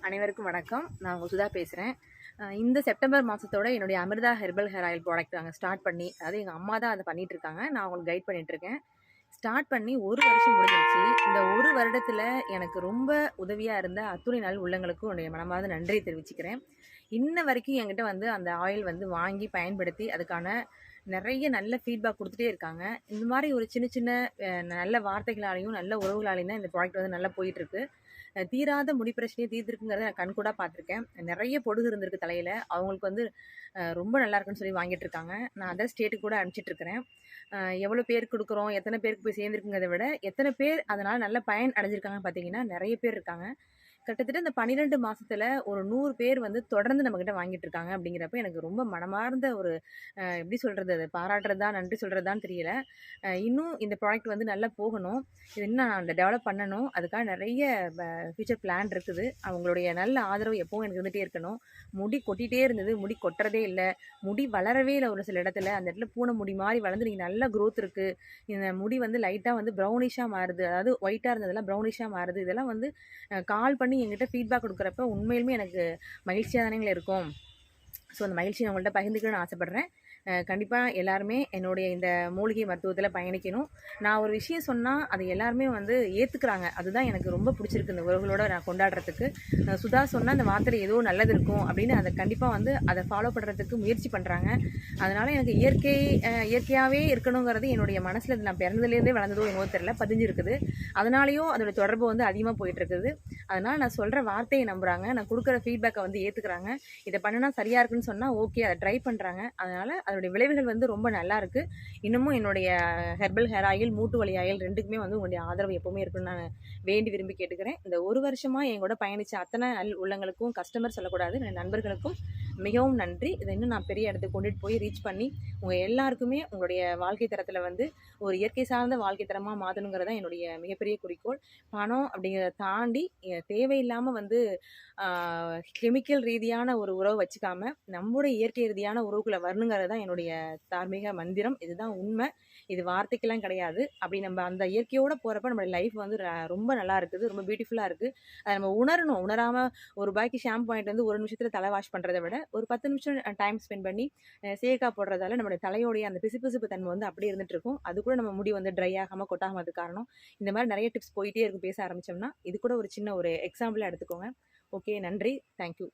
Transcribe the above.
அனைவருக்கும் வணக்கம். நான் உங்கள் சுதா பேசுகிறேன். இந்த செப்டம்பர் மாதத்தோட என்னுடைய Amrita herbal hair oil product நாங்கள் ஸ்டார்ட் பண்ணி, அதாவது எங்கள் அம்மா தான் அதை பண்ணிகிட்ருக்காங்க. நான் அவங்களுக்கு கைட் பண்ணிகிட்ருக்கேன். ஸ்டார்ட் பண்ணி 1 வருஷம் முடிஞ்சிருச்சு. இந்த 1 வருடத்தில் எனக்கு ரொம்ப உதவியாக இருந்த அத்துணை நல் உள்ளங்களுக்கும் என்னுடைய மனமார்ந்த நன்றி தெரிவிச்சுக்கிறேன். இன்ன வரைக்கும் என்கிட்ட வந்து அந்த ஆயில் வந்து வாங்கி பயன்படுத்தி அதுக்கான நிறைய நல்ல ஃபீட்பேக் கொடுத்துட்டே இருக்காங்க. இந்த மாதிரி ஒரு சின்ன சின்ன நல்ல வார்த்தைகளாலையும் நல்ல உறவுகளாலையும் தான் இந்த ப்ராடக்ட் வந்து நல்லா போயிட்டுருக்கு. தீராத முடி பிரச்சனையை தீர்த்துருக்குங்கிறத நான் கண்கூடா பார்த்துருக்கேன். நிறைய பொடுகு இருந்திருக்கு தலையில். அவங்களுக்கு வந்து ரொம்ப நல்லா இருக்குன்னு சொல்லி வாங்கிட்டு இருக்காங்க. நான் அதர் ஸ்டேட்டுக்கு கூட அனுப்பிச்சிட்ருக்கிறேன். எவ்வளோ பேருக்கு கொடுக்குறோம், எத்தனை பேருக்கு போய் சேர்ந்துருக்குங்கிறத விட எத்தனை பேர் அதனால் நல்ல பயன் அடைஞ்சிருக்காங்கன்னு பார்த்தீங்கன்னா நிறைய பேர் இருக்காங்க. கிட்டத்தட்ட இந்த 12 மாசத்துல ஒரு 100 பேர் வந்து தொடர்ந்து நம்மகிட்ட வாங்கிட்டு இருக்காங்க. அப்படிங்கிறப்ப எனக்கு ரொம்ப மனமார்ந்த ஒரு எப்படி சொல்றது, அதை பாராட்டுறதா நன்றி சொல்றதான்னு தெரியல. இன்னும் இந்த ப்ராடக்ட் வந்து நல்லா போகணும். இது இன்னும் நான் டெவலப் பண்ணணும். அதுக்காக நிறைய ஃபியூச்சர் பிளான் இருக்குது. அவங்களுடைய நல்ல ஆதரவு எப்பவும் எனக்கு இருந்துகிட்டே இருக்கணும். முடி கொட்டிகிட்டே இருந்தது, முடி கொட்டுறதே இல்லை, முடி வளரவே இல்லை. ஒரு சில இடத்துல அந்த இடத்துல பூனை முடி மாதிரி வளர்ந்து நீங்கள் நல்ல க்ரோத் இருக்குது. இந்த முடி வந்து லைட்டாக வந்து ப்ரௌனிஷாக மாறுது, அதாவது ஒயிட்டாக இருந்ததெல்லாம் ப்ரௌனிஷாக மாறுது. இதெல்லாம் வந்து கால் பண்ணி என்கிட்ட ஃபீட்பேக் கொடுக்குறப்ப உண்மையிலுமே எனக்கு மகிழ்ச்சியாக தானேங்களே இருக்கும். ஸோ அந்த மகிழ்ச்சியை உங்கள்கிட்ட பகிர்ந்துக்கணும்னு ஆசைப்பட்றேன். கண்டிப்பாக எல்லாருமே என்னுடைய இந்த மூலிகை மருத்துவத்தில் பயணிக்கணும். நான் ஒரு விஷயம் சொன்னால் அதை எல்லாருமே வந்து ஏற்றுக்கிறாங்க. அதுதான் எனக்கு ரொம்ப பிடிச்சிருக்கு இந்த உறவுகளோட நான் கொண்டாடுறதுக்கு. சுதா சொன்னால் அந்த வார்த்தையில் ஏதோ நல்லது இருக்கும் அப்படின்னு அதை கண்டிப்பாக வந்து அதை ஃபாலோ பண்ணுறதுக்கு முயற்சி பண்ணுறாங்க. அதனால் எனக்கு இயற்கையாகவே இருக்கணுங்கிறது என்னுடைய மனசில் நான் பிறந்ததுலேருந்தே வளர்ந்ததோ என்னவோ தெரியல, பதிஞ்சிருக்குது. அதனாலேயும் அதோட தொடர்பு வந்து அதிகமாக போயிட்டுருக்குது. அதனால் நான் சொல்கிற வார்த்தையை நம்புகிறாங்க, நான் கொடுக்குற ஃபீட்பேக்கை வந்து ஏற்றுக்கிறாங்க. இதை பண்ணினா சரியாக இருக்குன்னு சொன்னால் ஓகே, அதை ட்ரை பண்ணுறாங்க. அதனால் அதோடைய விளைவுகள் வந்து ரொம்ப நல்லா இருக்கு. இன்னமும் என்னுடைய ஹெர்பல் ஹேர் ஆயில், மூட்டு வலி ஆயில் 2க்குமே வந்து உங்களுடைய ஆதரவு எப்பவுமே இருக்குன்னு நான் வேண்டி விரும்பி கேட்டுக்கிறேன். இந்த 1 வருஷமா என் கூட பயணிச்ச அத்தனை உள்ளங்களுக்கும், கஸ்டமர் சொல்லக்கூடாது, என் நண்பர்களுக்கும் மிகவும் நன்றி. இதை இன்னும் நான் பெரிய இடத்துக்கு கொண்டுட்டு போய் ரீச் பண்ணி உங்கள் எல்லாருக்குமே உங்களுடைய வாழ்க்கை தரத்தில் வந்து ஒரு இயற்கை சார்ந்த வாழ்க்கை தரமாக மாற்றணுங்கிறதா என்னுடைய மிகப்பெரிய குறிக்கோள். பணம் அப்படிங்கிறத தாண்டி தேவையில்லாமல் வந்து கெமிக்கல் ரீதியான ஒரு உறவு வச்சுக்காம நம்முடைய இயற்கை ரீதியான உறவுக்குள்ளே வரணுங்கிறது தான் என்னுடைய தார்மீக மந்திரம். இதுதான் உண்மை. இது வார்த்தைக்கெல்லாம் கிடையாது. அப்படி நம்ம அந்த இயற்கையோடு போகிறப்ப நம்மளுடைய லைஃப் வந்து ரொம்ப நல்லா இருக்குது, ரொம்ப பியூட்டிஃபுல்லாக இருக்குது. அதை நம்ம உணரணும். உணராமல் ₹1 ஷாம்பு வாங்கிட்டு வந்து 1 நிமிஷத்தில் தலை வாஷ் பண்ணுறதை விட ஒரு 10 நிமிஷம் டைம் ஸ்பெண்ட் பண்ணி சேகா போடுறதால நம்மளுடைய தலையோடைய அந்த பிசுபிசுப்பு தன்மை வந்து அப்படியே இருந்துட்டு இருக்கும். அது கூட நம்ம முடி வந்து ட்ரை ஆகாமல் கொட்டாகாமல் அது காரணம். இந்த மாதிரி நிறைய டிப்ஸ் போயிட்டே இருக்கும் பேச ஆரம்பித்தோம்னா. இது கூட ஒரு சின்ன ஒரு எக்ஸாம்பிளாக எடுத்துக்கோங்க. ஓகே, நன்றி, தேங்க்யூ.